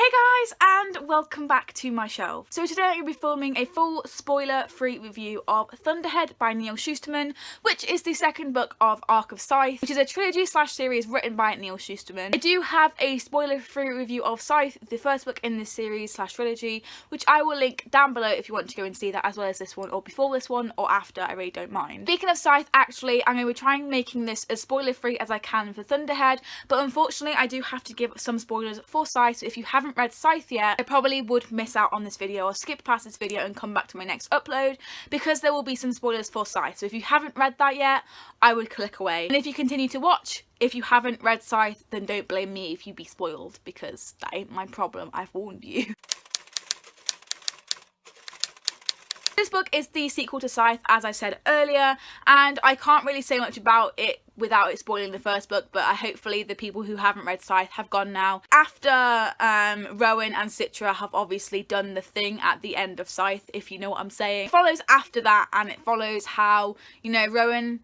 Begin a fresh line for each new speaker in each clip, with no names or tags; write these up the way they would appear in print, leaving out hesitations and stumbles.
Hey guys, and welcome back to my shelf. So today I'm going to be filming a full spoiler-free review of Thunderhead by Neal Shusterman, which is the second book of Arc of Scythe, which is a trilogy/series written by Neal Shusterman. I do have a spoiler-free review of Scythe, the first book in this series/trilogy, which I will link down below if you want to go and see that, as well as this one, or before this one, or after. I really don't mind. Speaking of Scythe, actually, I'm going to be trying making this as spoiler-free as I can for Thunderhead, but unfortunately I do have to give some spoilers for Scythe, so if you haven't read Scythe yet, I probably would miss out on this video or skip past this video and come back to my next upload, because there will be some spoilers for Scythe. So if you haven't read that yet, I would click away. And if you continue to watch, if you haven't read Scythe, then don't blame me if you be spoiled, because that ain't my problem. I've warned you. This book is the sequel to Scythe, as I said earlier, and I can't really say much about it without it spoiling the first book, but hopefully the people who haven't read Scythe have gone now. After Rowan and Citra have obviously done the thing at the end of Scythe, if you know what I'm saying. It follows after that, and it follows how, you know, Rowan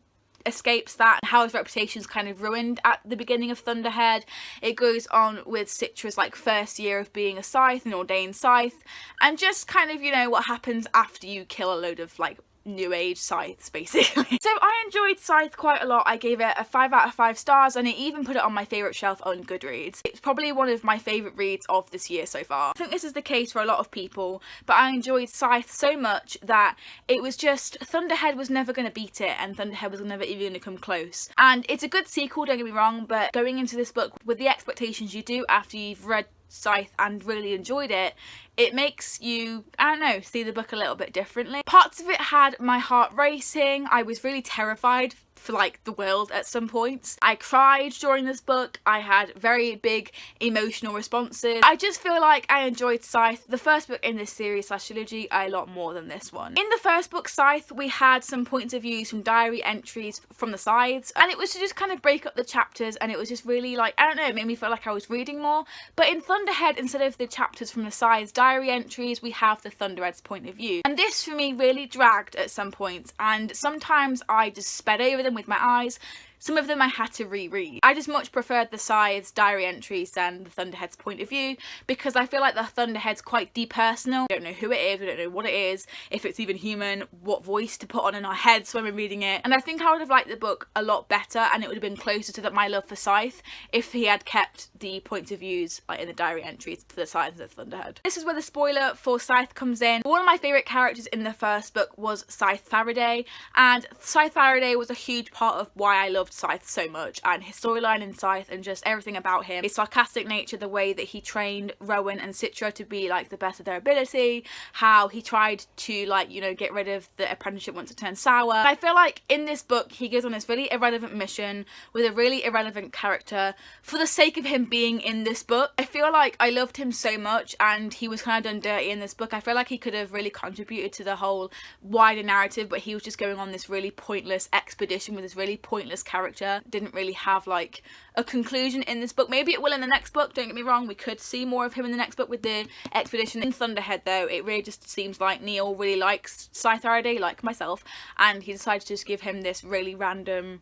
escapes that and how his reputation's kind of ruined at the beginning of Thunderhead. It goes on with Citra's like first year of being a Scythe, an ordained Scythe, and just kind of, you know, what happens after you kill a load of like new age Scythes, basically. So I enjoyed Scythe quite a lot. I gave it a 5 out of 5 stars, and I even put it on my favourite shelf on Goodreads. It's probably one of my favourite reads of this year so far. I think this is the case for a lot of people, but I enjoyed Scythe so much that it was just, Thunderhead was never going to beat it, and Thunderhead was never even going to come close. And it's a good sequel, don't get me wrong, but going into this book with the expectations you do after you've read Scythe and really enjoyed it, it makes you, I don't know, see the book a little bit differently. Parts of it had my heart racing. I was really terrified for like the world at some points. I cried during this book. I had very big emotional responses. I just feel like I enjoyed Scythe, the first book in this series/trilogy, a lot more than this one. In the first book, Scythe, we had some points of views from diary entries from the sides, and it was to just kind of break up the chapters, and it was just really like, I don't know, it made me feel like I was reading more. But in Thunderhead, instead of the chapters from the sides, diary entries, we have the Thunderhead's point of view. And this for me really dragged at some points, and sometimes I just sped over them with my eyes. Some of them I had to reread. I just much preferred the Scythe's diary entries than the Thunderhead's point of view, because I feel like the Thunderhead's quite depersonal. We don't know who it is, we don't know what it is, if it's even human, what voice to put on in our heads when we're reading it. And I think I would have liked the book a lot better, and it would have been closer to my love for Scythe if he had kept the points of views like in the diary entries for the Scythe and the Thunderhead. This is where the spoiler for Scythe comes in. One of my favourite characters in the first book was Scythe Faraday, and Scythe Faraday was a huge part of why I loved Scythe so much, and his storyline in Scythe and just everything about him, his sarcastic nature, the way that he trained Rowan and Citra to be like the best of their ability, how he tried to, like, you know, get rid of the apprenticeship once it turned sour. I feel like in this book he goes on this really irrelevant mission with a really irrelevant character for the sake of him being in this book. I feel like I loved him so much, and he was kind of done dirty in this book. I feel like he could have really contributed to the whole wider narrative, but he was just going on this really pointless expedition with this really pointless character. Didn't really have like a conclusion in this book. Maybe it will in the next book, don't get me wrong, we could see more of him in the next book with the expedition. In Thunderhead though, it really just seems like Neal really likes Scythe Faraday, like myself, and he decided to just give him this really random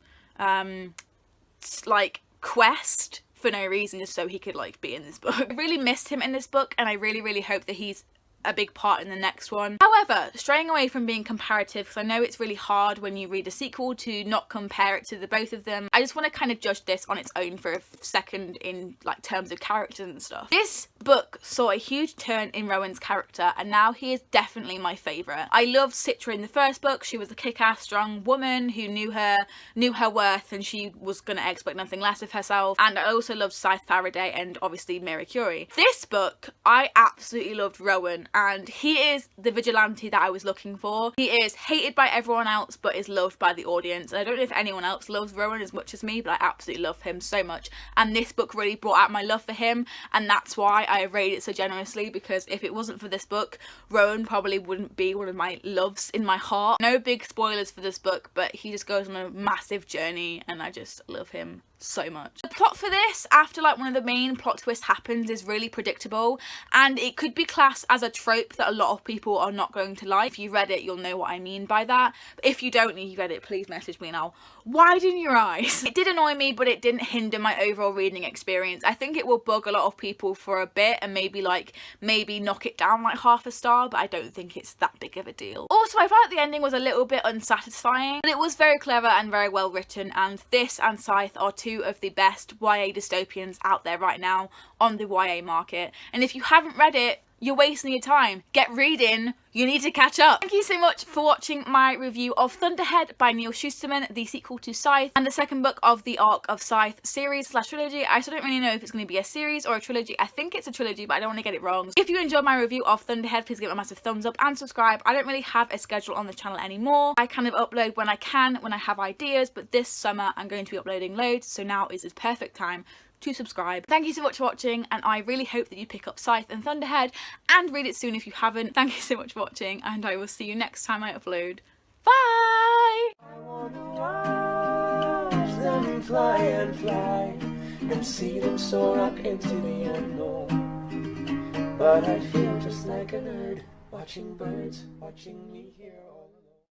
like quest for no reason, just so he could like be in this book. I really missed him in this book, and I really hope that he's a big part in the next one. However, straying away from being comparative, because I know it's really hard when you read a sequel to not compare it to the both of them, I just want to kind of judge this on its own for a second in like terms of characters and stuff. This book saw a huge turn in Rowan's character, and now he is definitely my favourite. I loved Citra in the first book. She was a kick-ass strong woman who knew her worth, and she was going to expect nothing less of herself. And I also loved Scythe Faraday and obviously Mary Curie. This book, I absolutely loved Rowan, and he is the vigilante that I was looking for. He is hated by everyone else but is loved by the audience. And I don't know if anyone else loves Rowan as much as me, but I absolutely love him so much, and this book really brought out my love for him, and that's why I rate it so generously, because if it wasn't for this book, Rowan probably wouldn't be one of my loves in my heart. No big spoilers for this book, but he just goes on a massive journey, and I just love him so much. The plot for this, after like one of the main plot twists happens, is really predictable, and it could be classed as a trope that a lot of people are not going to like. If you read it, you'll know what I mean by that. But if you don't and you read it, please message me and I'll widen your eyes. It did annoy me, but it didn't hinder my overall reading experience. I think it will bug a lot of people for a bit and maybe knock it down like half a star, but I don't think it's that big of a deal. Also, I felt the ending was a little bit unsatisfying, but it was very clever and very well written, and this and Scythe are two of the best YA dystopians out there right now on the YA market. And if you haven't read it, you're wasting your time. Get reading. You need to catch up. Thank you so much for watching my review of Thunderhead by Neal Shusterman, the sequel to Scythe, and the second book of the Arc of Scythe series / trilogy. I still don't really know if it's going to be a series or a trilogy. I think it's a trilogy, but I don't want to get it wrong. If you enjoyed my review of Thunderhead, please give it a massive thumbs up and subscribe. I don't really have a schedule on the channel anymore. I kind of upload when I can, when I have ideas, but this summer I'm going to be uploading loads, so now is the perfect time to subscribe. Thank you so much for watching, and I really hope that you pick up Scythe and Thunderhead and read it soon if you haven't. Thank you so much for watching, and I will see you next time I upload. Bye!
I wanna watch them fly and fly and see them soar up into the unknown. But I feel just like a nerd watching birds, watching me here all alone.